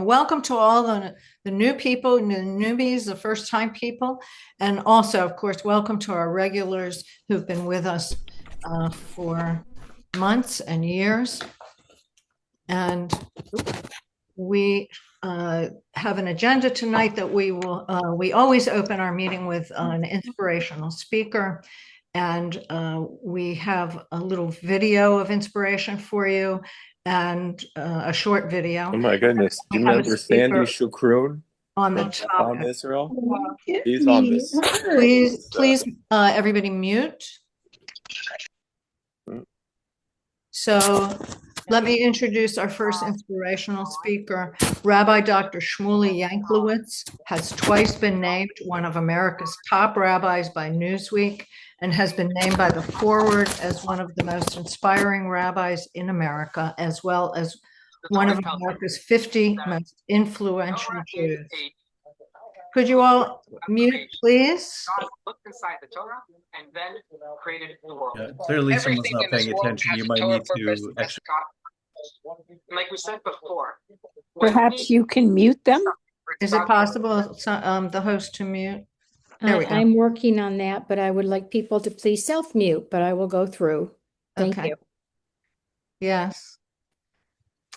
Welcome to all the new people, new newbies, the first time people, and also, of course, welcome to our regulars who've been with us for months and years. And we have an agenda tonight that we always open our meeting with an inspirational speaker. And we have a little video of inspiration for you and a short video. Oh my goodness. Do you remember Sandy Shukroon on the from topic. Israel? He's on this. Please, everybody mute. So let me introduce our first inspirational speaker. Rabbi Dr. Shmuly Yanklowitz has twice been named one of America's top rabbis by Newsweek and has been named by The Forward as one of the most inspiring rabbis in America, as well as one of America's 50 most influential Jews. Could you all mute, please? God looked inside the Torah and then created the world. Yeah, clearly someone's not paying attention. You might need to like we said before. Perhaps you can mute them? Is it possible, the host to mute? There we go. I'm working on that, but I would like people to please self-mute, but I will go through. Thank you. Yes.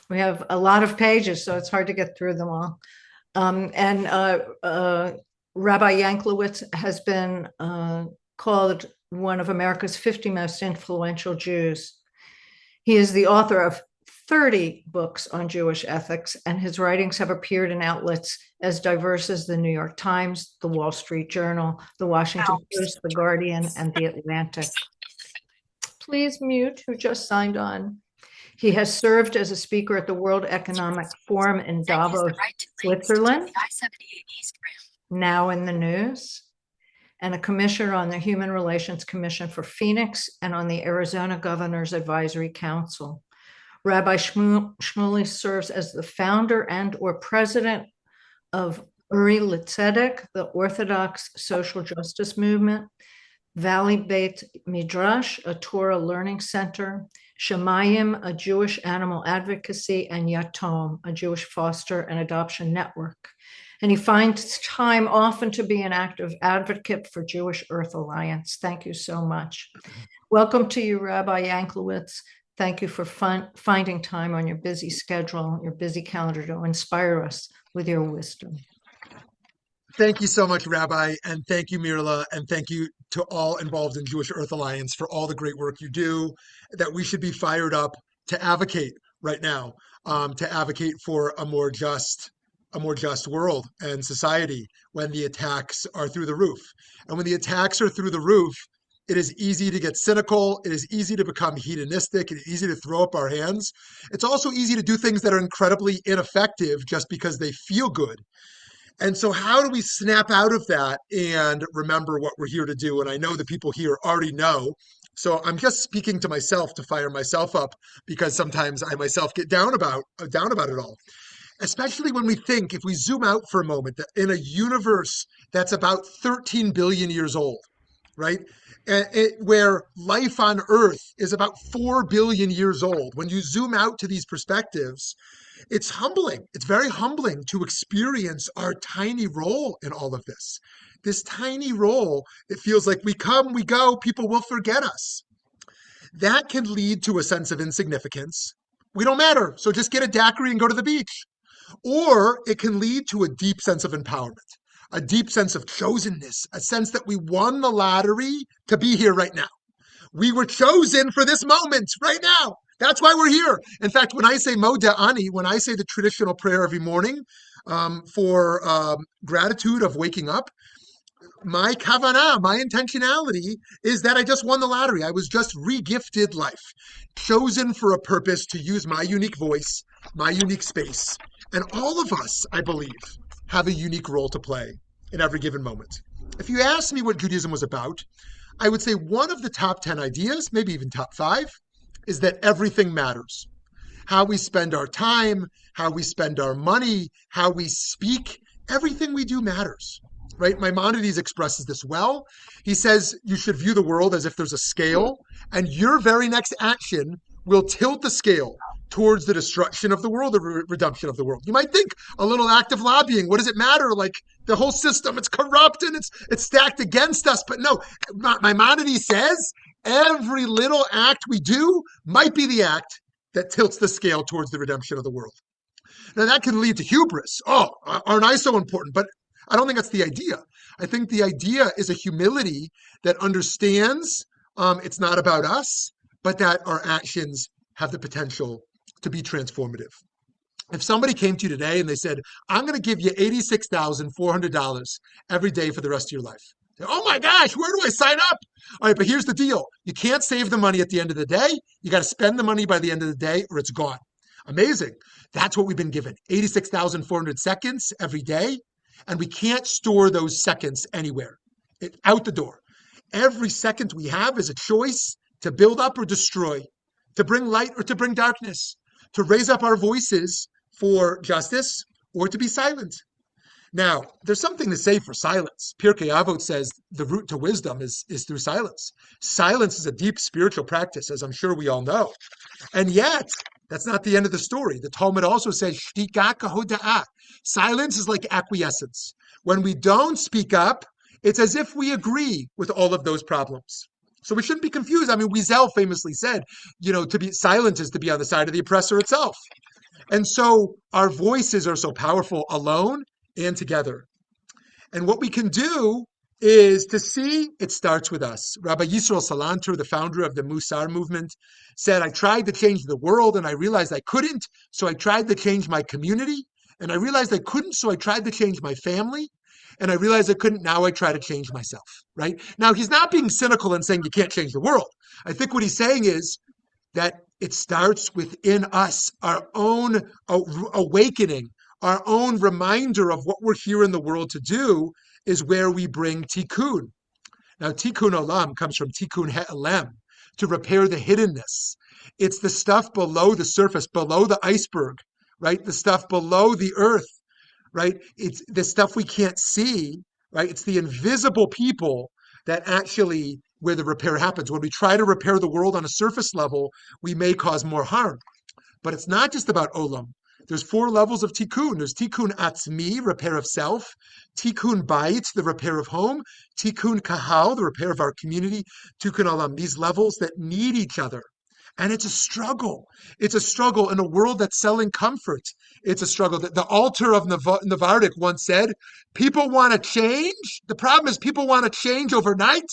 We have a lot of pages, so it's hard to get through them all. And Rabbi Yanklowitz has been called one of America's 50 most influential Jews. He is the author of 30 books on Jewish ethics, and his writings have appeared in outlets as diverse as the New York Times, the Wall Street Journal, the Washington Post, the Guardian, and the Atlantic. Please mute who just signed on. He has served as a speaker at the World Economic Forum in Davos, Switzerland, now in the news, and a commissioner on the Human Relations Commission for Phoenix and on the Arizona Governor's Advisory Council. Rabbi Shmuly serves as the founder and or president of Uri L'Tzedek, the Orthodox social justice movement, Valley Beit Midrash, a Torah learning center, Shemayim, a Jewish animal advocacy, and Yatom, a Jewish foster and adoption network. And he finds time often to be an active advocate for Jewish Earth Alliance. Thank you so much. Welcome to you, Rabbi Yanklowitz. Thank you for finding time on your busy schedule, your busy calendar to inspire us with your wisdom. Thank you so much, Rabbi, and thank you, Mirla, and thank you to all involved in Jewish Earth Alliance for all the great work you do, that we should be fired up to advocate right now, to advocate for a more just world and society when the attacks are through the roof. And when the attacks are through the roof, it is easy to get cynical. It is easy to become hedonistic. It is easy to throw up our hands. It's also easy to do things that are incredibly ineffective just because they feel good. And so how do we snap out of that and remember what we're here to do? And I know the people here already know. So I'm just speaking to myself to fire myself up, because sometimes I myself get down about it all. Especially when we think, if we zoom out for a moment, that in a universe that's about 13 billion years old, right? Where life on Earth is about 4 billion years old. When you zoom out to these perspectives, it's humbling. It's very humbling to experience our tiny role in all of this. This tiny role, it feels like we come, we go, people will forget us. That can lead to a sense of insignificance. We don't matter, so just get a daiquiri and go to the beach. Or it can lead to a deep sense of empowerment, a deep sense of chosenness, a sense that we won the lottery to be here right now. We were chosen for this moment right now. That's why we're here. In fact, when I say Modeh Ani, when I say the traditional prayer every morning for gratitude of waking up, my kavanah, my intentionality is that I just won the lottery. I was just re-gifted life, chosen for a purpose to use my unique voice, my unique space. And all of us, I believe, have a unique role to play in every given moment. If you ask me what Judaism was about, I would say one of the top 10 ideas, maybe even top 5, is that everything matters. How we spend our time, how we spend our money, how we speak, everything we do matters, right? Maimonides expresses this well. He says you should view the world as if there's a scale, and your very next action will tilt the scale towards the destruction of the world or redemption of the world. You might think a little act of lobbying, what does it matter? Like the whole system, it's corrupt and it's stacked against us. But no, Maimonides says every little act we do might be the act that tilts the scale towards the redemption of the world. Now that can lead to hubris. Oh, aren't I so important? But I don't think that's the idea. I think the idea is a humility that understands it's not about us, but that our actions have the potential to be transformative. If somebody came to you today and they said, I'm going to give you $86,400 every day for the rest of your life. Oh my gosh, where do I sign up? All right, but here's the deal. You can't save the money at the end of the day. You got to spend the money by the end of the day or it's gone. Amazing. That's what we've been given. 86,400 seconds every day. And we can't store those seconds anywhere. Out the door. Every second we have is a choice to build up or destroy, to bring light or to bring darkness, to raise up our voices for justice or to be silent. Now, there's something to say for silence. Pirkei Avot says the route to wisdom is through silence. Silence is a deep spiritual practice, as I'm sure we all know. And yet, that's not the end of the story. The Talmud also says, Shtika kahoda'ah. Silence is like acquiescence. When we don't speak up, it's as if we agree with all of those problems. So we shouldn't be confused. I mean, Wiesel famously said, to be silent is to be on the side of the oppressor itself. And so our voices are so powerful alone and together. And what we can do is to see it starts with us. Rabbi Yisrael Salanter, the founder of the Musar movement, said, I tried to change the world and I realized I couldn't, so I tried to change my community. And I realized I couldn't, so I tried to change my family. And I realized I couldn't, now I try to change myself, right? Now, he's not being cynical and saying you can't change the world. I think what he's saying is that it starts within us, our own awakening, our own reminder of what we're here in the world to do is where we bring tikkun. Now, tikkun olam comes from tikkun he'elem, to repair the hiddenness. It's the stuff below the surface, below the iceberg, right? The stuff below the earth, right? It's the stuff we can't see, right? It's the invisible people that actually where the repair happens. When we try to repair the world on a surface level, we may cause more harm. But it's not just about olam. There's 4 levels of tikkun. There's tikkun atzmi, repair of self, tikkun bayit, the repair of home, tikkun kahal, the repair of our community, tikkun olam, these levels that need each other. And it's a struggle. It's a struggle in a world that's selling comfort. It's a struggle. The altar of Navardik once said, people want to change. The problem is people want to change overnight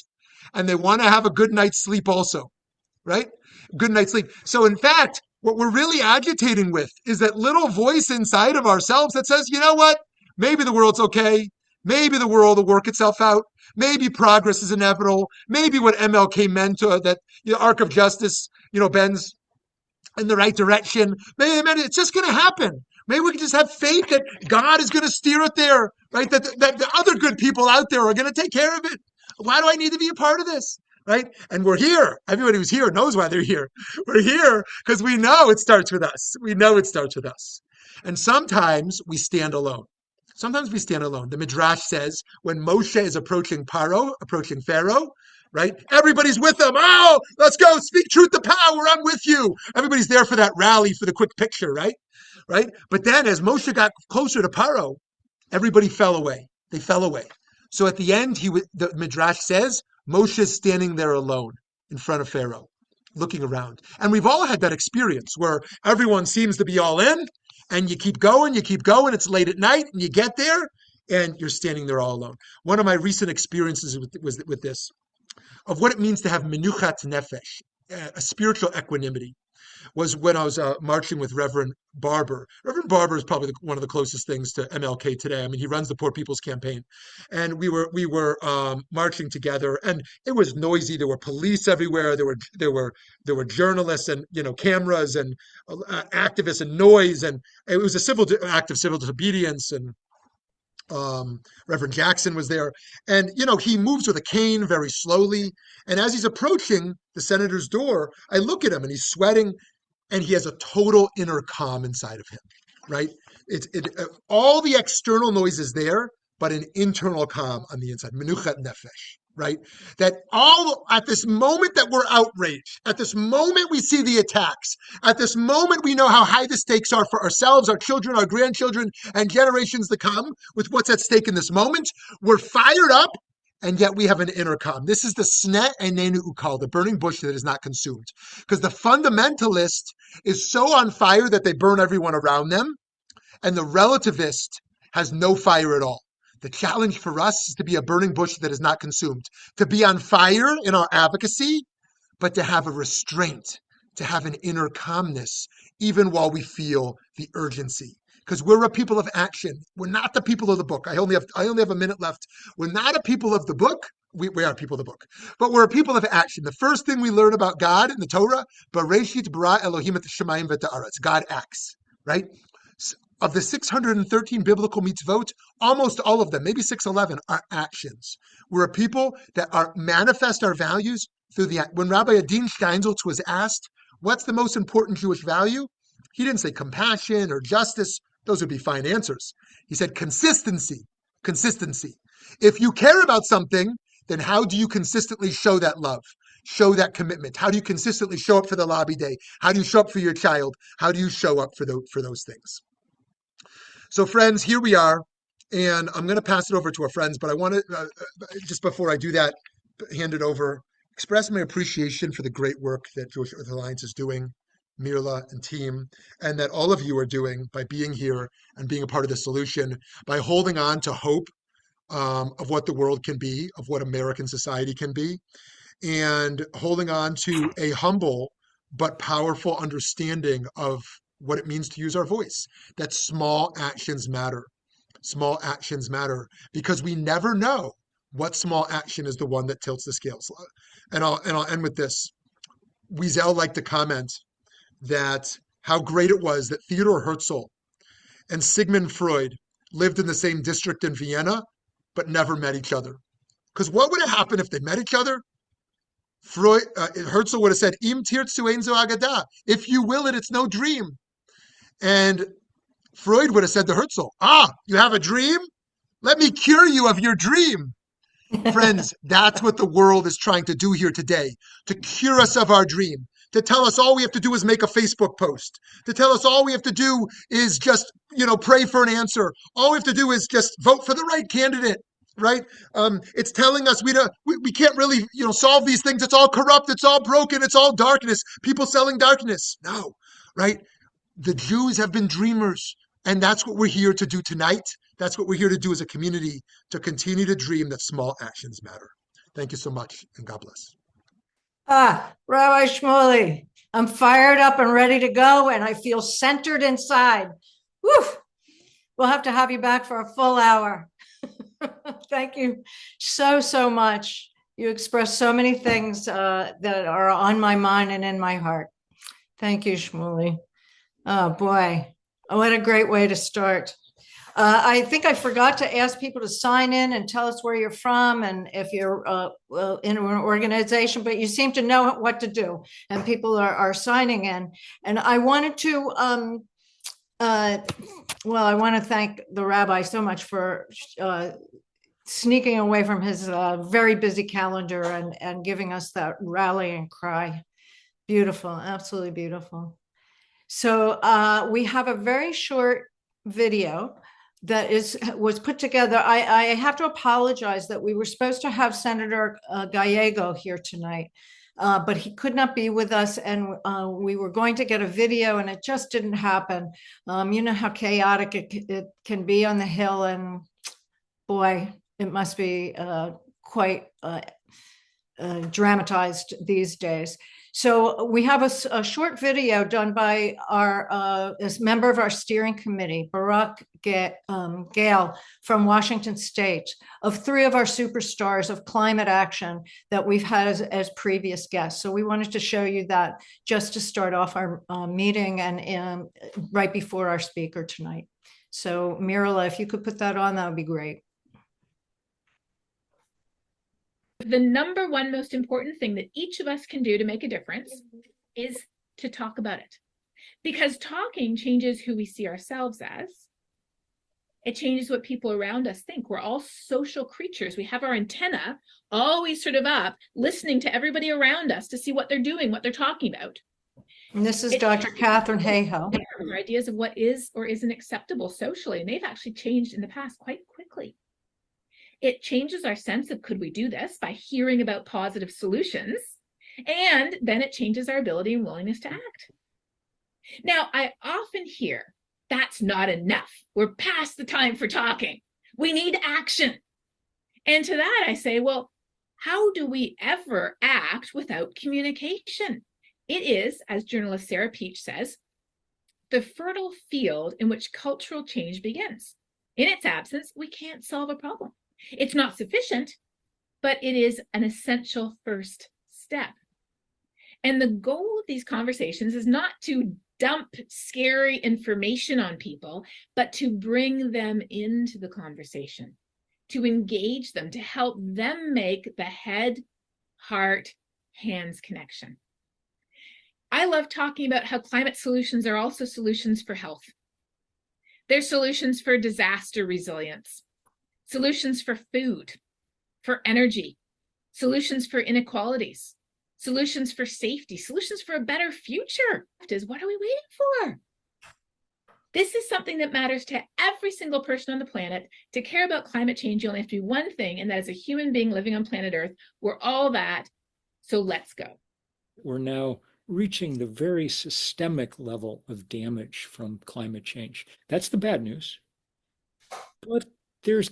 and they want to have a good night's sleep also, right? Good night's sleep. So in fact, what we're really agitating with is that little voice inside of ourselves that says, you know what? Maybe the world's okay. Maybe the world will work itself out. Maybe progress is inevitable. Maybe what MLK meant to that arc of justice, bends in the right direction. Maybe it's just going to happen. Maybe we can just have faith that God is going to steer it there, right? That the other good people out there are going to take care of it. Why do I need to be a part of this? Right? And we're here. Everybody who's here knows why they're here. We're here because we know it starts with us. We know it starts with us. And sometimes we stand alone. Sometimes we stand alone. The Midrash says when Moshe is approaching Pharaoh, right? Everybody's with him. Oh, let's go. Speak truth to power. I'm with you. Everybody's there for that rally, for the quick picture, right? Right? But then as Moshe got closer to Pharaoh, everybody fell away. They fell away. So at the end, the Midrash says, Moshe is standing there alone in front of Pharaoh, looking around. And we've all had that experience where everyone seems to be all in, and you keep going, it's late at night, and you get there, and you're standing there all alone. One of my recent experiences with this, of what it means to have menuchat nefesh, a spiritual equanimity, was when I was marching with Reverend Barber. Reverend Barber is probably one of the closest things to MLK today. I mean, he runs the Poor People's Campaign, and we were marching together, and it was noisy. There were police everywhere. There were journalists and cameras and activists and noise, and it was a act of civil disobedience. And Reverend Jackson was there, and he moves with a cane very slowly. And as he's approaching the senator's door, I look at him, and he's sweating, and he has a total inner calm inside of him. Right? All the external noise is there, but an internal calm on the inside. Menuchat nefesh. right? That all at this moment that we're outraged, at this moment we see the attacks, at this moment we know how high the stakes are for ourselves, our children, our grandchildren, and generations to come with what's at stake in this moment. We're fired up, and yet we have an inner calm. This is the sne enenu ukal, the burning bush that is not consumed. Because the fundamentalist is so on fire that they burn everyone around them, and the relativist has no fire at all. The challenge for us is to be a burning bush that is not consumed, to be on fire in our advocacy, but to have a restraint, to have an inner calmness, even while we feel the urgency. Because we're a people of action. We're not the people of the book. I only have a minute left. We're not a people of the book. We are people of the book, but we're a people of action. The first thing we learn about God in the Torah, Bereshit bara Elohim et hashamayim v'et haaretz. God acts, right? Of the 613 biblical mitzvot, almost all of them, maybe 611, are actions. We're a people that manifest our values through the act. When Rabbi Adin Steinsaltz was asked, what's the most important Jewish value? He didn't say compassion or justice. Those would be fine answers. He said consistency. Consistency. If you care about something, then how do you consistently show that love? Show that commitment? How do you consistently show up for the lobby day? How do you show up for your child? How do you show up for those things? So friends, here we are, and I'm going to pass it over to our friends, but I want to, just before I do that, hand it over, express my appreciation for the great work that Jewish Earth Alliance is doing, Mirla and team, and that all of you are doing by being here and being a part of the solution, by holding on to hope of what the world can be, of what American society can be, and holding on to a humble but powerful understanding of what it means to use our voice, that small actions matter. Small actions matter because we never know what small action is the one that tilts the scales. And I'll end with this. Wiesel liked to comment that how great it was that Theodor Herzl and Sigmund Freud lived in the same district in Vienna, but never met each other. Because what would have happened if they met each other? Herzl would have said, "Im tirtzu ein zo agada." If you will it, it's no dream. And Freud would have said to Herzl, you have a dream? Let me cure you of your dream. Friends, that's what the world is trying to do here today, to cure us of our dream, to tell us all we have to do is make a Facebook post, to tell us all we have to do is just, pray for an answer. All we have to do is just vote for the right candidate, right? It's telling us we can't really, solve these things. It's all corrupt. It's all broken. It's all darkness. People selling darkness. No, right? The Jews have been dreamers, and that's what we're here to do tonight. That's what we're here to do as a community, to continue to dream that small actions matter. Thank you so much, and God bless. Rabbi Shmuly, I'm fired up and ready to go, and I feel centered inside. Woo! We'll have to have you back for a full hour. Thank you so much. You express so many things that are on my mind and in my heart. Thank you, Shmuly. Oh boy, what a great way to start. I think I forgot to ask people to sign in and tell us where you're from and if you're in an organization, but you seem to know what to do, and people are signing in. And I wanted to, I want to thank the rabbi so much for sneaking away from his very busy calendar and giving us that rallying cry. Beautiful, absolutely beautiful. So we have a very short video that was put together. I have to apologize that we were supposed to have Senator Gallego here tonight, but he could not be with us, and we were going to get a video, and it just didn't happen. You know how chaotic it can be on the Hill, and boy, it must be quite dramatized these days. So we have a short video done by this member of our steering committee, Barak Gale from Washington State, of 3 of our superstars of climate action that we've had as previous guests. So we wanted to show you that just to start off our meeting and right before our speaker tonight. So Mirla, if you could put that on, that would be great. The number one most important thing that each of us can do to make a difference is to talk about it. Because talking changes who we see ourselves as, It changes what people around us think. We're all social creatures. We have our antenna always sort of up, listening to everybody around us to see what they're doing, what they're talking about. And this is Dr. Catherine Hayhoe. Our ideas of what is or isn't acceptable socially, and they've actually changed in the past quite quickly. It changes our sense of, could we do this, by hearing about positive solutions, and then it changes our ability and willingness to act. Now, I often hear, that's not enough. We're past the time for talking. We need action. And to that I say, well, how do we ever act without communication? It is, as journalist Sarah Peach says, the fertile field in which cultural change begins. In its absence, we can't solve a problem. It's not sufficient, but it is an essential first step. And the goal of these conversations is not to dump scary information on people, but to bring them into the conversation, to engage them, to help them make the head, heart, hands connection. I love talking about how climate solutions are also solutions for health. They're solutions for disaster resilience, solutions for food, for energy, solutions for inequalities, solutions for safety, solutions for a better future. What are we waiting for? This is something that matters to every single person on the planet. To care about climate change, you only have to do one thing, and that is a human being living on planet Earth. We're all that, so let's go. We're now reaching the very systemic level of damage from climate change. That's the bad news. But there's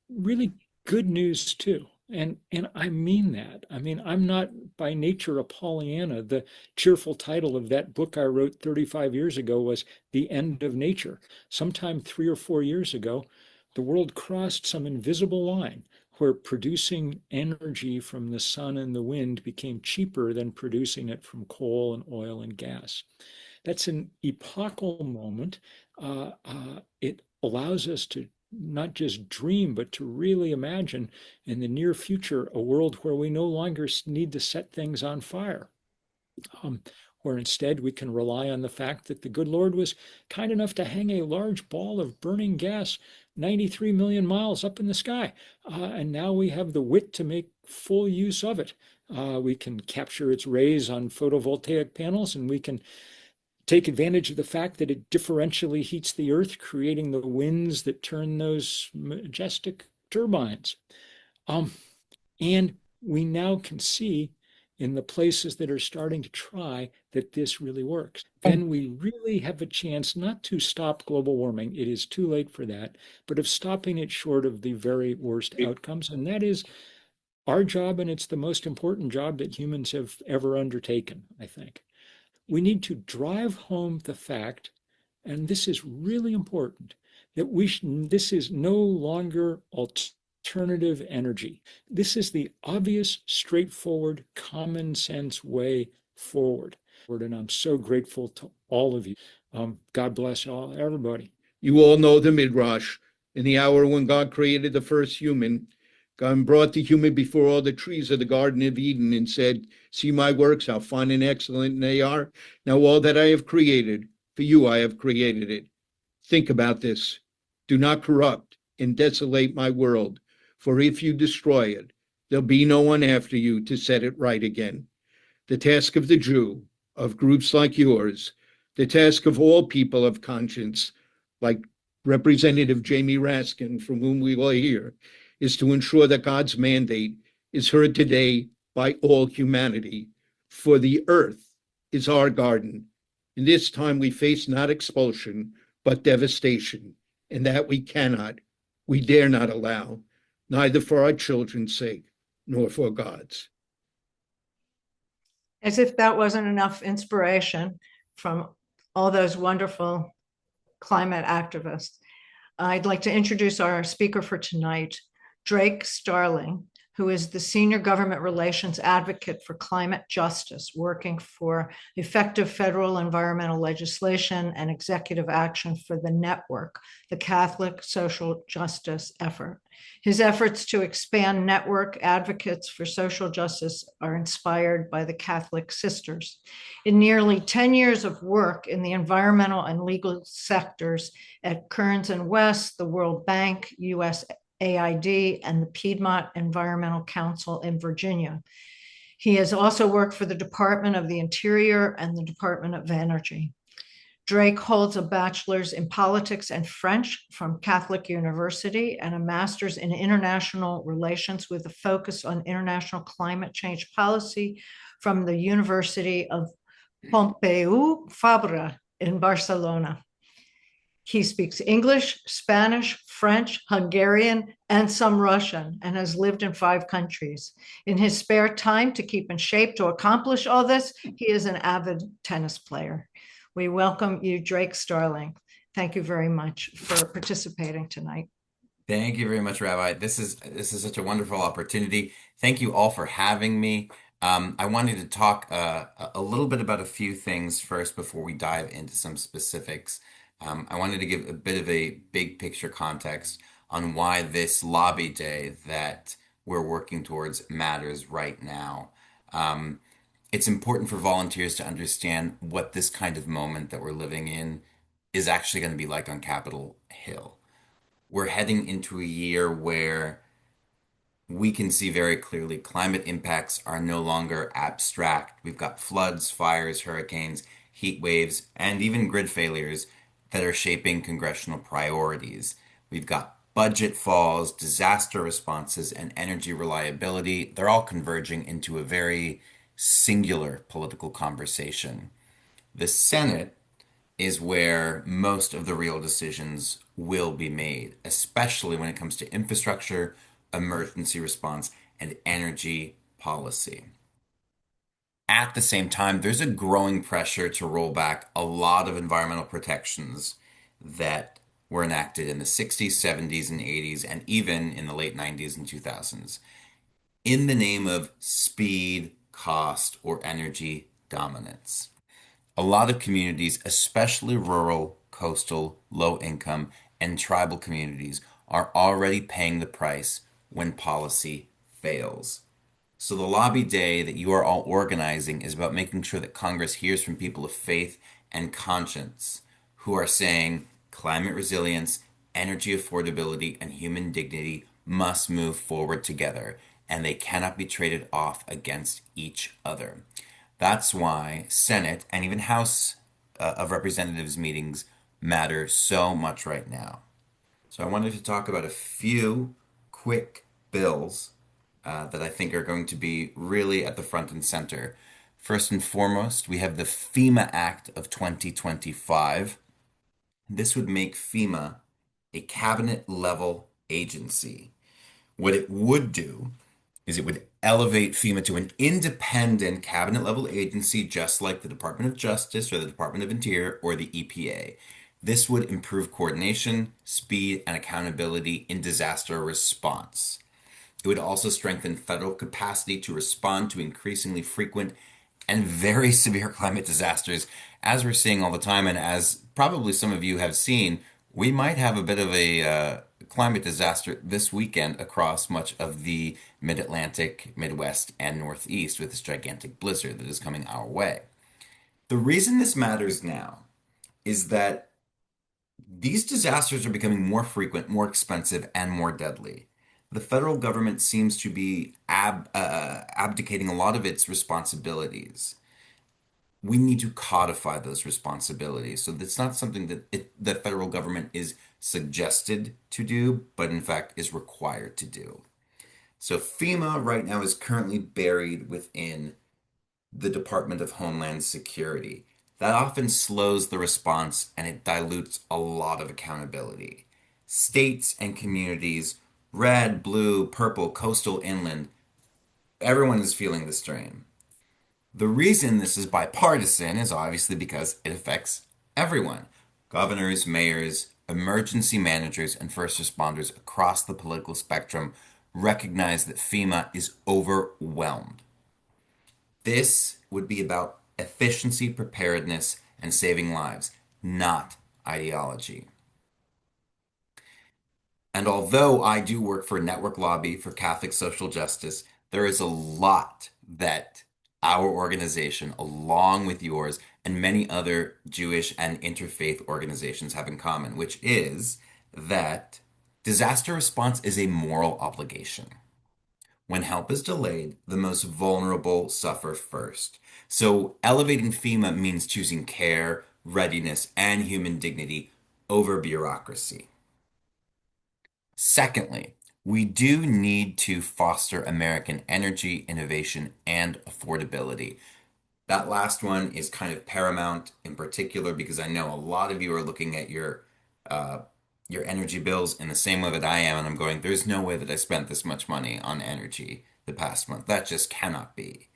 really good news too. And I mean that. I mean, I'm not by nature a Pollyanna. The cheerful title of that book I wrote 35 years ago was The End of Nature. Sometime 3 or 4 years ago, the world crossed some invisible line where producing energy from the sun and the wind became cheaper than producing it from coal and oil and gas. That's an epochal moment. It allows us to not just dream, but to really imagine in the near future a world where we no longer need to set things on fire, where instead we can rely on the fact that the good Lord was kind enough to hang a large ball of burning gas 93 million miles up in the sky. And now we have the wit to make full use of it. We can capture its rays on photovoltaic panels, and we can take advantage of the fact that it differentially heats the earth, creating the winds that turn those majestic turbines. And we now can see in the places that are starting to try that this really works. Then we really have a chance not to stop global warming. It is too late for that, but of stopping it short of the very worst outcomes. And that is our job, and it's the most important job that humans have ever undertaken, I think. We need to drive home the fact, and this is really important, that this is no longer alternative energy. This is the obvious, straightforward, common sense way forward. And I'm so grateful to all of you. God bless everybody. You all know the Midrash. In the hour when God created the first human, God brought the human before all the trees of the Garden of Eden and said, "See my works, how fine and excellent they are. Now all that I have created, for you I have created it. Think about this. Do not corrupt and desolate my world, for if you destroy it, there'll be no one after you to set it right again." The task of the Jew, of groups like yours, the task of all people of conscience, like Representative Jamie Raskin, from whom we will hear, is to ensure that God's mandate is heard today by all humanity. For the earth is our garden. In this time we face not expulsion, but devastation, and that we dare not allow, neither for our children's sake, nor for God's. As if that wasn't enough inspiration from all those wonderful climate activists. I'd like to introduce our speaker for tonight, Drake Starling, who is the Senior Government Relations Advocate for Climate Justice, working for effective federal environmental legislation and executive action for the network, the Catholic Social Justice Effort. His efforts to expand network advocates for social justice are inspired by the Catholic Sisters. In nearly 10 years of work in the environmental and legal sectors at Kearns and West, the World Bank, USAID, and the Piedmont Environmental Council in Virginia. He has also worked for the Department of the Interior and the Department of Energy. Drake holds a bachelor's in politics and French from Catholic University and a master's in international relations with a focus on international climate change policy from the University of Pompeu Fabra in Barcelona. He speaks English, Spanish, French, Hungarian, and some Russian, and has lived in 5 countries. In his spare time to keep in shape to accomplish all this, he is an avid tennis player. We welcome you, Drake Starling. Thank you very much for participating tonight. Thank you very much, Rabbi. This is such a wonderful opportunity. Thank you all for having me. I wanted to talk a little bit about a few things first before we dive into some specifics. I wanted to give a bit of a big picture context on why this lobby day that we're working towards matters right now. It's important for volunteers to understand what this kind of moment that we're living in is actually going to be like on Capitol Hill. We're heading into a year where we can see very clearly climate impacts are no longer abstract. We've got floods, fires, hurricanes, heat waves, and even grid failures that are shaping congressional priorities. We've got budget falls, disaster responses, and energy reliability. They're all converging into a very singular political conversation. The Senate is where most of the real decisions will be made, especially when it comes to infrastructure, emergency response, and energy policy. At the same time, there's a growing pressure to roll back a lot of environmental protections that were enacted in the 60s, 70s, and 80s, and even in the late 90s and 2000s, in the name of speed, cost, or energy dominance. A lot of communities, especially rural, coastal, low-income, and tribal communities, are already paying the price when policy fails. So the lobby day that you are all organizing is about making sure that Congress hears from people of faith and conscience who are saying climate resilience, energy affordability, and human dignity must move forward together, and they cannot be traded off against each other. That's why Senate and even House of Representatives meetings matter so much right now. So I wanted to talk about a few quick bills that I think are going to be really at the front and center. First and foremost, we have the FEMA Act of 2025. This would make FEMA a cabinet-level agency. What it would do is it would elevate FEMA to an independent cabinet-level agency, just like the Department of Justice or the Department of Interior or the EPA. This would improve coordination, speed, and accountability in disaster response. It would also strengthen federal capacity to respond to increasingly frequent and very severe climate disasters, as we're seeing all the time, and as probably some of you have seen, we might have a bit of a climate disaster this weekend across much of the Mid-Atlantic, Midwest, and Northeast with this gigantic blizzard that is coming our way. The reason this matters now is that these disasters are becoming more frequent, more expensive, and more deadly. The federal government seems to be abdicating a lot of its responsibilities. We need to codify those responsibilities. So that's not something that the federal government is suggested to do, but in fact is required to do. So FEMA right now is currently buried within the Department of Homeland Security. That often slows the response and it dilutes a lot of accountability. States and communities, red, blue, purple, coastal, inland, everyone is feeling the strain. The reason this is bipartisan is obviously because it affects everyone. Governors, mayors, emergency managers, and first responders across the political spectrum recognize that FEMA is overwhelmed. This would be about efficiency, preparedness, and saving lives, not ideology. And although I do work for a network lobby for Catholic social justice, there is a lot that our organization, along with yours and many other Jewish and interfaith organizations, have in common, which is that disaster response is a moral obligation. When help is delayed, the most vulnerable suffer first. So elevating FEMA means choosing care, readiness, and human dignity over bureaucracy. Secondly, we do need to foster American energy, innovation, and affordability. That last one is kind of paramount in particular because I know a lot of you are looking at your energy bills in the same way that I am, and I'm going, there's no way that I spent this much money on energy the past month. That just cannot be.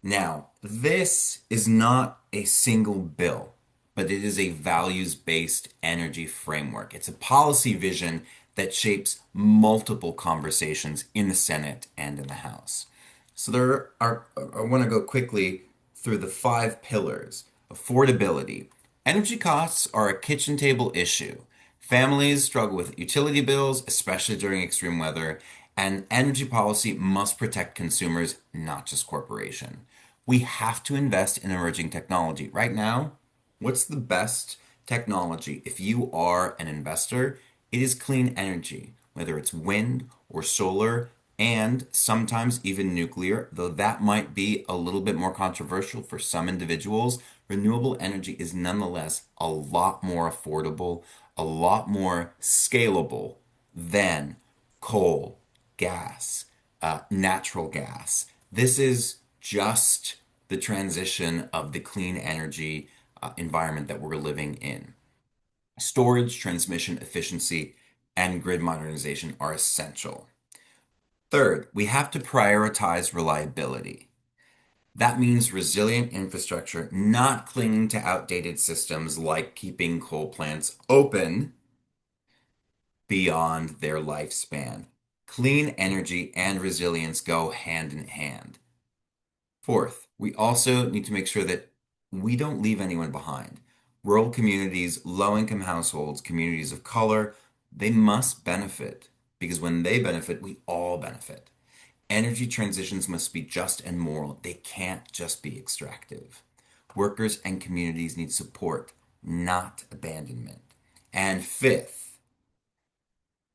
Now, this is not a single bill, but it is a values-based energy framework. It's a policy vision that shapes multiple conversations in the Senate and in the House. So I want to go quickly through the 5 pillars. Affordability. Energy costs are a kitchen table issue. Families struggle with utility bills, especially during extreme weather, and energy policy must protect consumers, not just corporations. We have to invest in emerging technology. Right now, what's the best technology? If you are an investor, it is clean energy, whether it's wind or solar, and sometimes even nuclear, though that might be a little bit more controversial for some individuals. Renewable energy is nonetheless a lot more affordable, a lot more scalable than coal, gas, natural gas. This is just the transition of the clean energy environment that we're living in. Storage, transmission, efficiency, and grid modernization are essential. Third, we have to prioritize reliability. That means resilient infrastructure, not clinging to outdated systems like keeping coal plants open beyond their lifespan. Clean energy and resilience go hand in hand. Fourth, we also need to make sure that we don't leave anyone behind. Rural communities, low-income households, communities of color, they must benefit because when they benefit, we all benefit. Energy transitions must be just and moral. They can't just be extractive. Workers and communities need support, not abandonment. And fifth,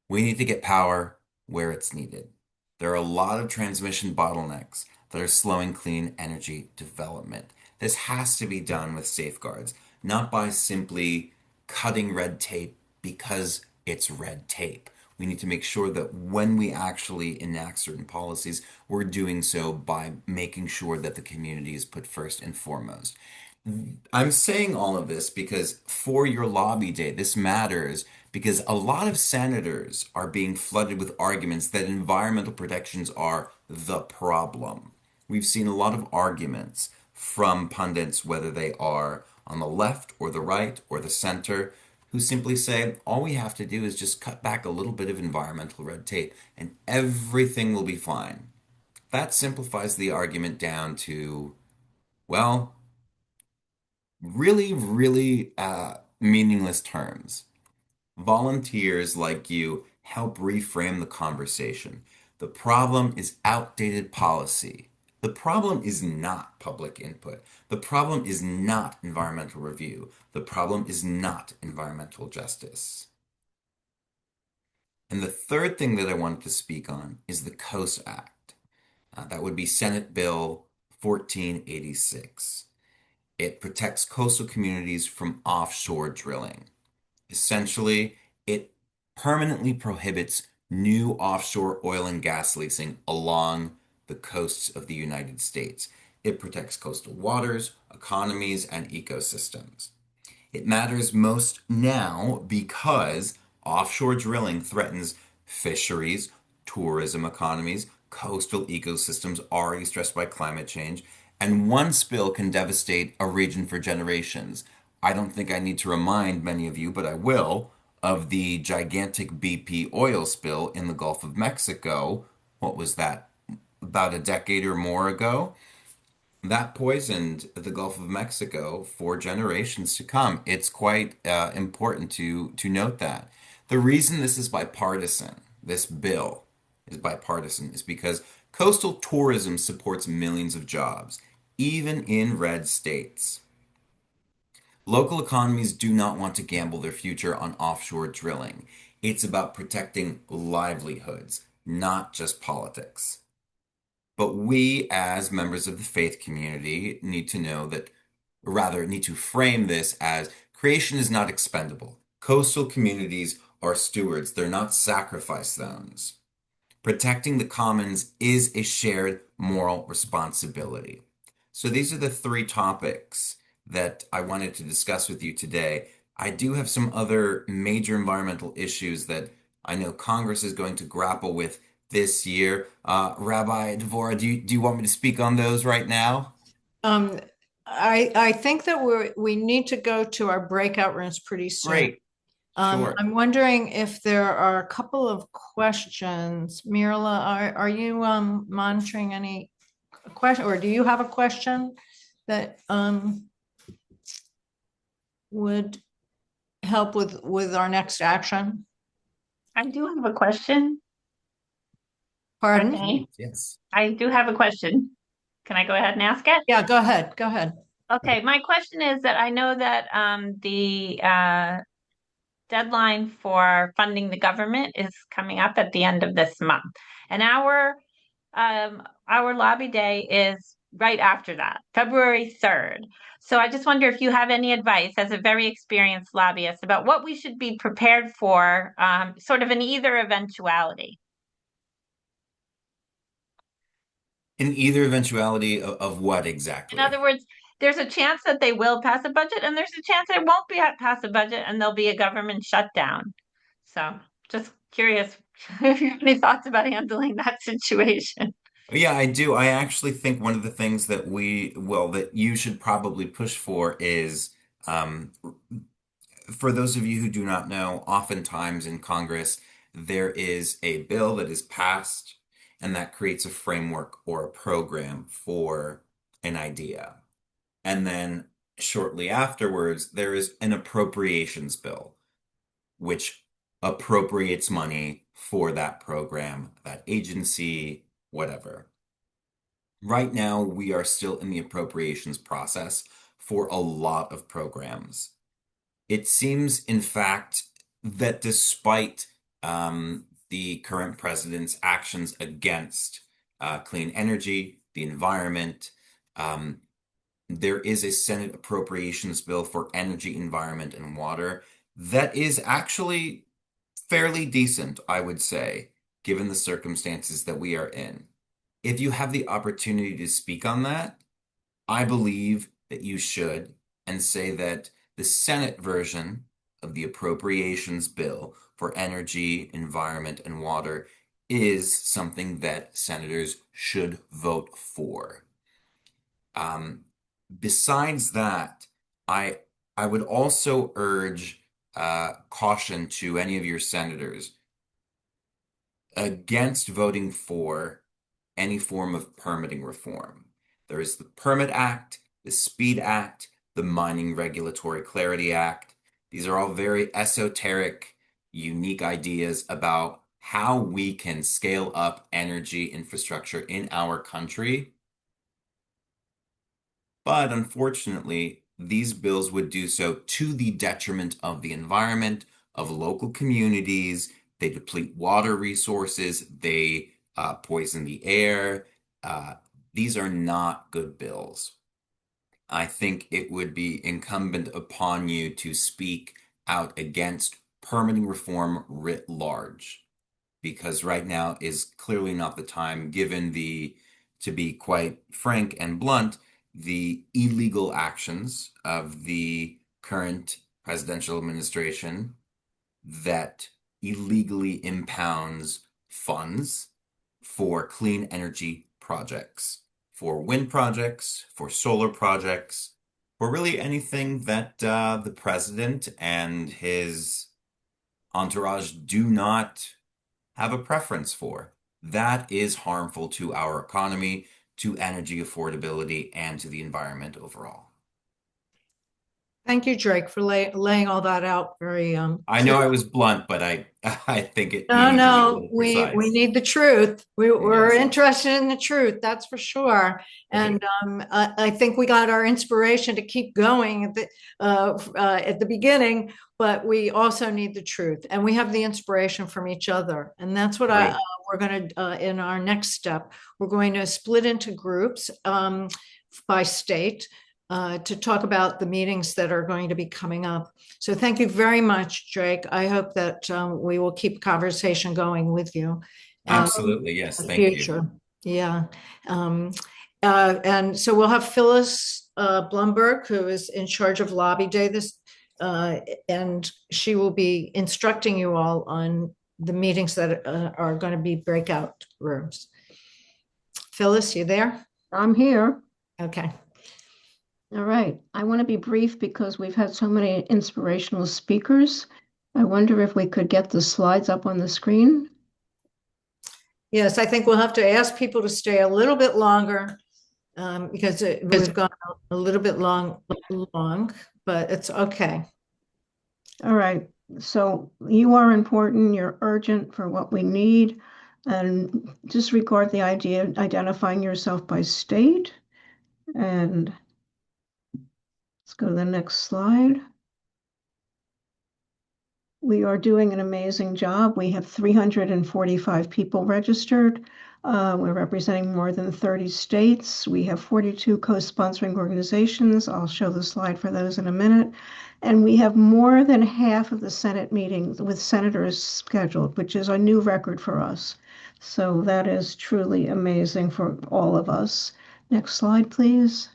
we need to get power where it's needed. There are a lot of transmission bottlenecks that are slowing clean energy development. This has to be done with safeguards, not by simply cutting red tape because it's red tape. We need to make sure that when we actually enact certain policies, we're doing so by making sure that the community is put first and foremost. I'm saying all of this because for your lobby day, this matters because a lot of senators are being flooded with arguments that environmental protections are the problem. We've seen a lot of arguments from pundits, whether they are on the left or the right or the center, who simply say, all we have to do is just cut back a little bit of environmental red tape and everything will be fine. That simplifies the argument down to, well, really, really meaningless terms. Volunteers like you help reframe the conversation. The problem is outdated policy. The problem is not public input. The problem is not environmental review. The problem is not environmental justice. And the third thing that I wanted to speak on is the Coast Act. That would be Senate Bill 1486. It protects coastal communities from offshore drilling. Essentially, it permanently prohibits new offshore oil and gas leasing along the coasts of the United States. It protects coastal waters, economies, and ecosystems. It matters most now because offshore drilling threatens fisheries, tourism economies, coastal ecosystems already stressed by climate change, and one spill can devastate a region for generations. I don't think I need to remind many of you, but I will, of the gigantic BP oil spill in the Gulf of Mexico. What was that? About a decade or more ago? That poisoned the Gulf of Mexico for generations to come. It's quite important to note that. The reason this is bipartisan, this bill is bipartisan, is because coastal tourism supports millions of jobs, even in red states. Local economies do not want to gamble their future on offshore drilling. It's about protecting livelihoods, not just politics. But we, as members of the faith community, need to know that, rather, need to frame this as creation is not expendable. Coastal communities are stewards, they're not sacrifice zones. Protecting the commons is a shared moral responsibility. So these are the three topics that I wanted to discuss with you today. I do have some other major environmental issues that I know Congress is going to grapple with this year. Rabbi Dvorah, do you want me to speak on those right now? I think that we need to go to our breakout rooms pretty soon. Great. Sure. I'm wondering if there are a couple of questions. Mirla, are you monitoring any question, or do you have a question that would help with our next action? I do have a question. Pardon? Okay. Yes. I do have a question. Can I go ahead and ask it? Yeah, go ahead. Go ahead. Okay, my question is that I know that the deadline for funding the government is coming up at the end of this month, and our lobby day is right after that, February 3rd. So I just wonder if you have any advice as a very experienced lobbyist about what we should be prepared for, sort of in either eventuality. In either eventuality of what exactly? In other words, there's a chance that they will pass a budget, and there's a chance they won't pass a budget, and there'll be a government shutdown. So just curious if you have any thoughts about handling that situation. Yeah, I do. I actually think one of the things that that you should probably push for is, for those of you who do not know, oftentimes in Congress, there is a bill that is passed and that creates a framework or a program for an idea. And then shortly afterwards, there is an appropriations bill, which appropriates money for that program, that agency, whatever. Right now, we are still in the appropriations process for a lot of programs. It seems, in fact, that despite the current president's actions against clean energy, the environment, there is a Senate appropriations bill for energy, environment, and water that is actually fairly decent, I would say, given the circumstances that we are in. If you have the opportunity to speak on that, I believe that you should, and say that the Senate version of the appropriations bill for energy, environment, and water is something that senators should vote for. Besides that, I would also urge caution to any of your senators against voting for any form of permitting reform. There is the Permit Act, the Speed Act, the Mining Regulatory Clarity Act. These are all very esoteric, unique ideas about how we can scale up energy infrastructure in our country. But unfortunately, these bills would do so to the detriment of the environment, of local communities. They deplete water resources. They poison the air. These are not good bills. I think it would be incumbent upon you to speak out against permitting reform writ large, because right now is clearly not the time, given to be quite frank and blunt, the illegal actions of the current presidential administration that illegally impounds funds for clean energy projects, for wind projects, for solar projects, for really anything that the president and his entourage do not have a preference for. That is harmful to our economy, to energy affordability, and to the environment overall. Thank you, Drake, for laying all that out very I know I was blunt, but I think it No, you need to be a no, little we precise. need the truth. We're Yes. interested in the truth, that's for sure. And I think we got our inspiration to keep going at the beginning, but we also need the truth, and we have the inspiration from each other. And that's what Right. we're going to in our next step. We're going to split into groups by state. To talk about the meetings that are going to be coming up. So thank you very much, Drake. I hope that we will keep conversation going with you. Absolutely, yes. In the Thank future. You. Yeah. And so we'll have Phyllis Blumberg, who is in charge of Lobby Day and she will be instructing you all on the meetings that are going to be breakout rooms. Phyllis, you there? I'm here. Okay. All right. I want to be brief because we've had so many inspirational speakers. I wonder if we could get the slides up on the screen. Yes, I think we'll have to ask people to stay a little bit longer because we've gone a little bit long, but it's okay. All right. So you are important. You're urgent for what we need. And disregard the idea of identifying yourself by state. And let's go to the next slide. We are doing an amazing job. We have 345 people registered. We're representing more than 30 states. We have 42 co-sponsoring organizations. I'll show the slide for those in a minute. And we have more than half of the Senate meetings with senators scheduled, which is a new record for us. So that is truly amazing for all of us. Next slide, please.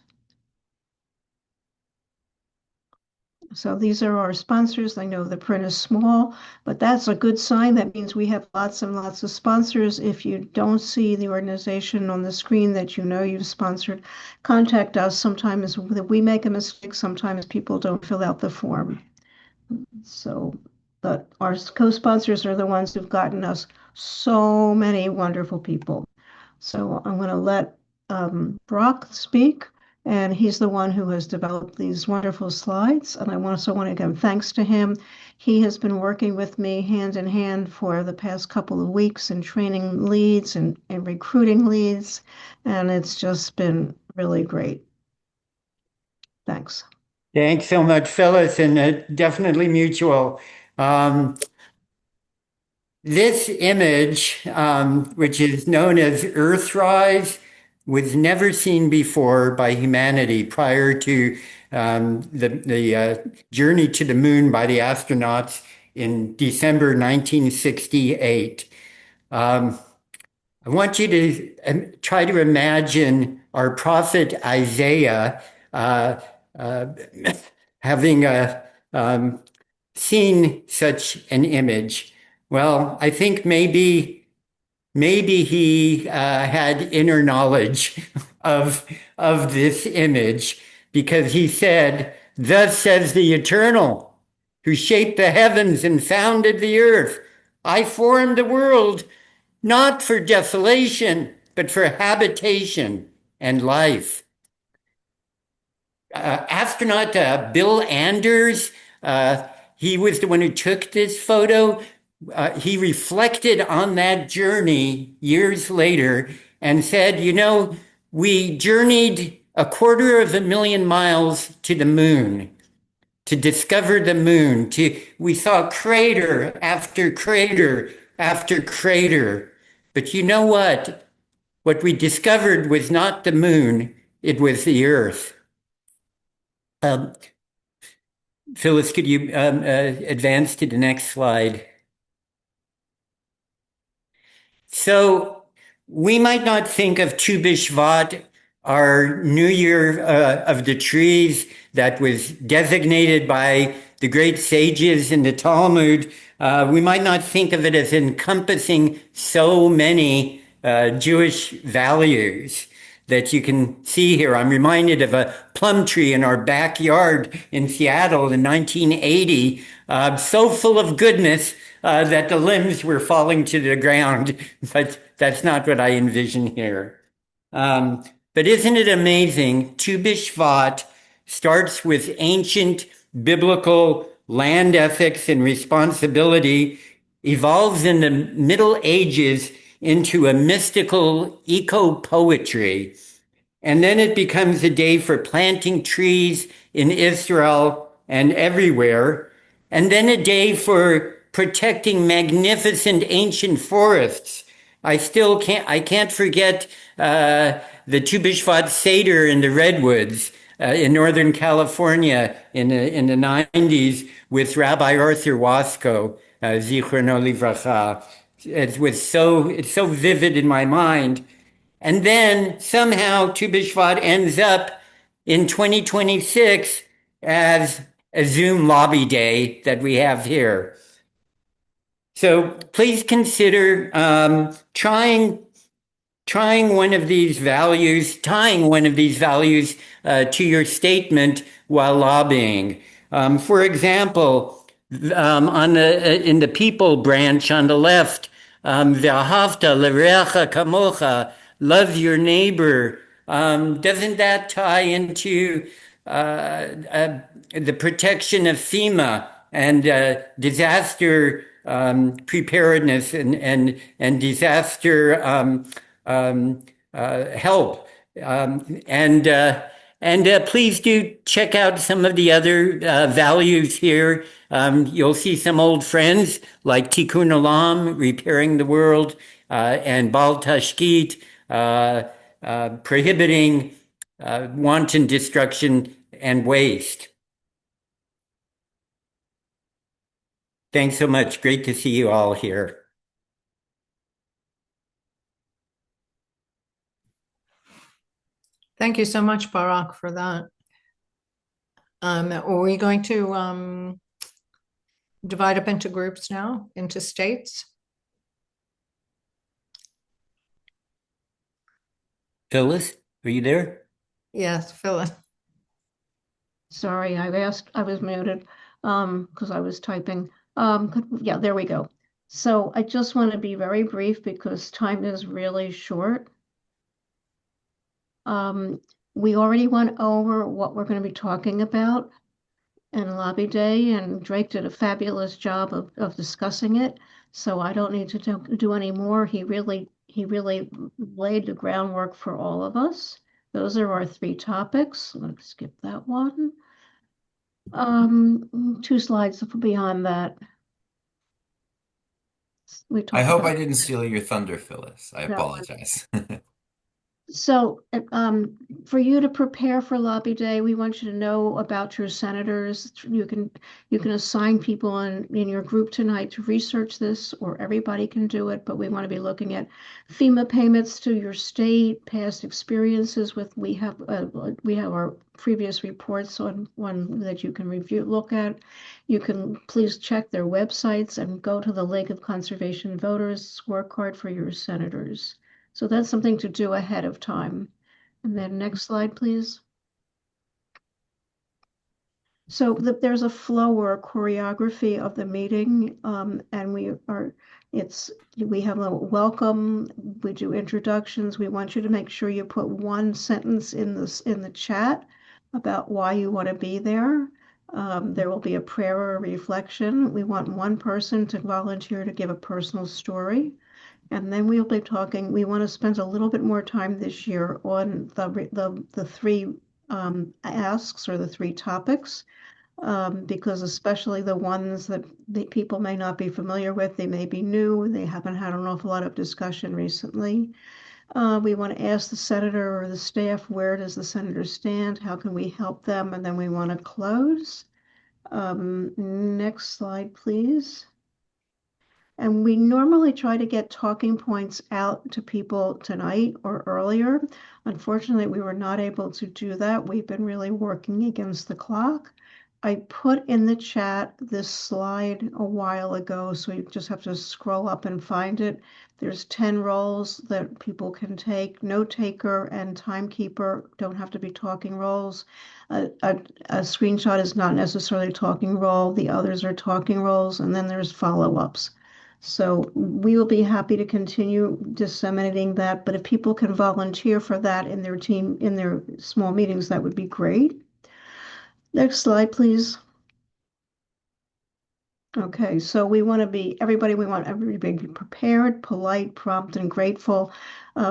So these are our sponsors. I know the print is small, but that's a good sign. That means we have lots and lots of sponsors. If you don't see the organization on the screen that you know you've sponsored, contact us. Sometimes we make a mistake. Sometimes people don't fill out the form. So, but our co-sponsors are the ones who've gotten us so many wonderful people. So I'm going to let Brock speak. And he's the one who has developed these wonderful slides. And I also want to give thanks to him. He has been working with me hand in hand for the past couple of weeks and training leads and recruiting leads. And it's just been really great. Thanks. Thanks so much, Phyllis, and definitely mutual. This image, which is known as Earthrise, was never seen before by humanity prior to the journey to the moon by the astronauts in December 1968. I want you to try to imagine our prophet Isaiah having seen such an image. Well, I think maybe he had inner knowledge of this image, because he said, "Thus says the Eternal, who shaped the heavens and founded the earth. I formed the world not for desolation, but for habitation and life." Astronaut Bill Anders, he was the one who took this photo. He reflected on that journey years later and said, you know, we journeyed 250,000 miles to the moon to discover the moon. We saw crater after crater after crater. But you know what? What we discovered was not the moon, it was the earth. Phyllis, could you advance to the next slide? So we might not think of Tu Bishvat, our New Year of the trees that was designated by the great sages in the Talmud. We might not think of it as encompassing so many Jewish values. that you can see here. I'm reminded of a plum tree in our backyard in Seattle in 1980, so full of goodness that the limbs were falling to the ground, but that's not what I envision here. But isn't it amazing? Tu Bishvat starts with ancient biblical land ethics and responsibility, evolves in the Middle Ages into a mystical eco-poetry. And then it becomes a day for planting trees in Israel and everywhere. And then a day for protecting magnificent ancient forests. I can't forget the Tu Bishvat Seder in the Redwoods in Northern California in the 90s with Rabbi Arthur Wasco, Zichrono Livracha. It's so vivid in my mind. And then somehow Tu Bishvat ends up in 2026 as a Zoom lobby day that we have here. So please consider tying one of these values to your statement while lobbying. For example, in the people branch on the left, V'ahavta l'reacha kamocha, love your neighbor. Doesn't that tie into the protection of FEMA and disaster preparedness and disaster help? Please do check out some of the other values here. You'll see some old friends like Tikkun Olam, repairing the world, and Bal Tashkit, prohibiting wanton destruction and waste. Thanks so much. Great to see you all here. Thank you so much, Barak, for that. Are we going to divide up into groups now, into states? Phyllis, are you there? Yes, Phyllis. Sorry, I was muted because I was typing. Yeah, there we go. So I just want to be very brief because time is really short. We already went over what we're going to be talking about in Lobby Day, and Drake did a fabulous job of discussing it. So I don't need to do any more. He really laid the groundwork for all of us. Those are our 3 topics. Let's skip that one. 2 slides beyond that. I hope I didn't steal your thunder, Phyllis. I apologize. So for you to prepare for Lobby Day, we want you to know about your senators. You can assign people in your group tonight to research this, or everybody can do it, but we want to be looking at FEMA payments to your state, past experiences with, we have our previous reports on one that you can look at. You can please check their websites and go to the League of Conservation Voters scorecard for your senators. So that's something to do ahead of time. And then next slide, please. So there's a flow or a choreography of the meeting, and we have a welcome. We do introductions. We want you to make sure you put 1 sentence in the chat about why you want to be there. There will be a prayer or a reflection. We want 1 person to volunteer to give a personal story. And then we'll be talking, we want to spend a little bit more time this year on the 3 asks or the 3 topics, because especially the ones that the people may not be familiar with, they may be new, they haven't had an awful lot of discussion recently. We want to ask the senator or the staff, where does the senator stand? How can we help them? And then we want to close. Next slide, please. And we normally try to get talking points out to people tonight or earlier. Unfortunately, we were not able to do that. We've been really working against the clock. I put in the chat this slide a while ago, so you just have to scroll up and find it. There's 10 roles that people can take. Note taker and timekeeper don't have to be talking roles. A screenshot is not necessarily a talking role. The others are talking roles, and then there's follow-ups. So we will be happy to continue disseminating that, but if people can volunteer for that in their team, in their small meetings, that would be great. Next slide, please. Okay, so we want everybody to be prepared, polite, prompt, and grateful.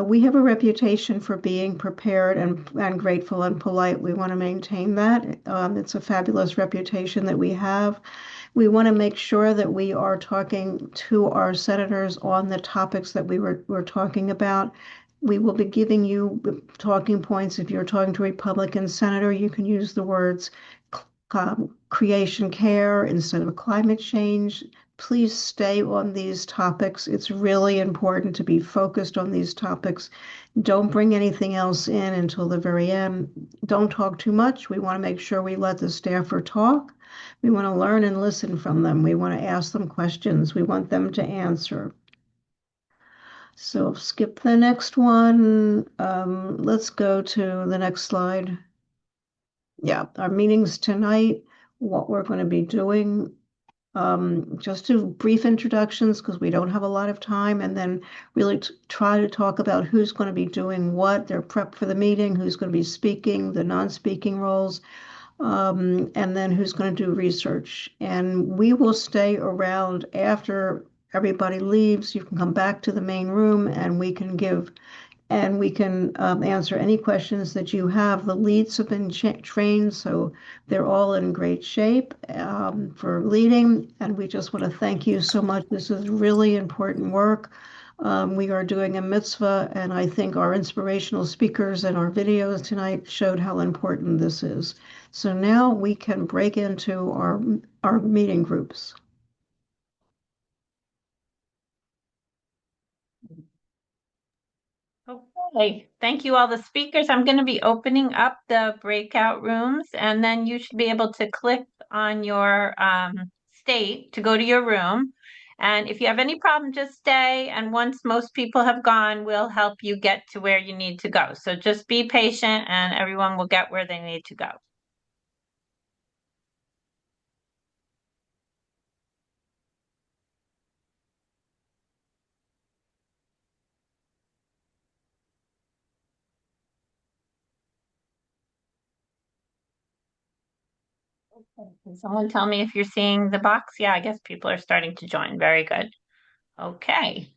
We have a reputation for being prepared and grateful and polite. We want to maintain that. It's a fabulous reputation that we have. We want to make sure that we are talking to our senators on the topics that we're talking about. We will be giving you talking points. If you're talking to a Republican senator, you can use the words creation care instead of climate change. Please stay on these topics. It's really important to be focused on these topics. Don't bring anything else in until the very end. Don't talk too much. We want to make sure we let the staffer talk. We want to learn and listen from them. We want to ask them questions. We want them to answer. So skip the next one. Let's go to the next slide. Yeah, our meetings tonight, what we're going to be doing. Just do brief introductions because we don't have a lot of time, and then really try to talk about who's going to be doing what, their prep for the meeting, who's going to be speaking, the non-speaking roles, and then who's going to do research. And we will stay around after everybody leaves. You can come back to the main room and we can answer any questions that you have. The leads have been trained, so they're all in great shape for leading. And we just want to thank you so much. This is really important work. We are doing a mitzvah, and I think our inspirational speakers and our videos tonight showed how important this is. So now we can break into our meeting groups. Okay, thank you all the speakers. I'm going to be opening up the breakout rooms, and then you should be able to click on your state to go to your room. And if you have any problem, just stay. And once most people have gone, we'll help you get to where you need to go. So just be patient and everyone will get where they need to go. Can someone tell me if you're seeing the box? Yeah, I guess people are starting to join. Very good. Okay.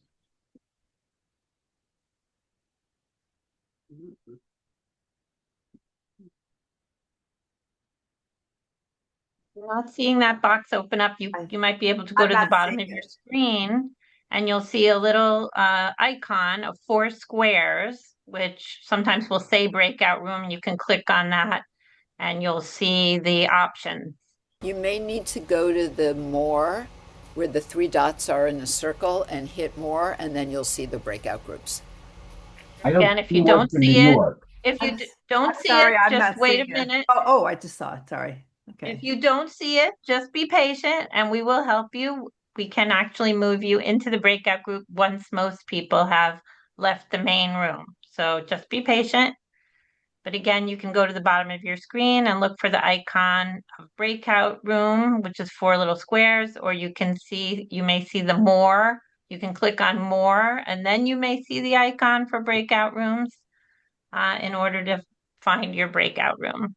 You're not seeing that box open up. You might be able to go to the bottom of your screen and you'll see a little icon of 4 squares, which sometimes will say breakout room, and you can click on that and you'll see the options. You may need to go to the more, where the 3 dots are in the circle, and hit more, and then you'll see the breakout groups. Again, if you don't see it, just wait a minute. Oh, I just saw it. Sorry. Okay. If you don't see it, just be patient and we will help you. We can actually move you into the breakout group once most people have left the main room. So just be patient. But again, you can go to the bottom of your screen and look for the icon of breakout room, which is 4 little squares, or you may see the more. You can click on more, and then you may see the icon for breakout rooms in order to find your breakout room.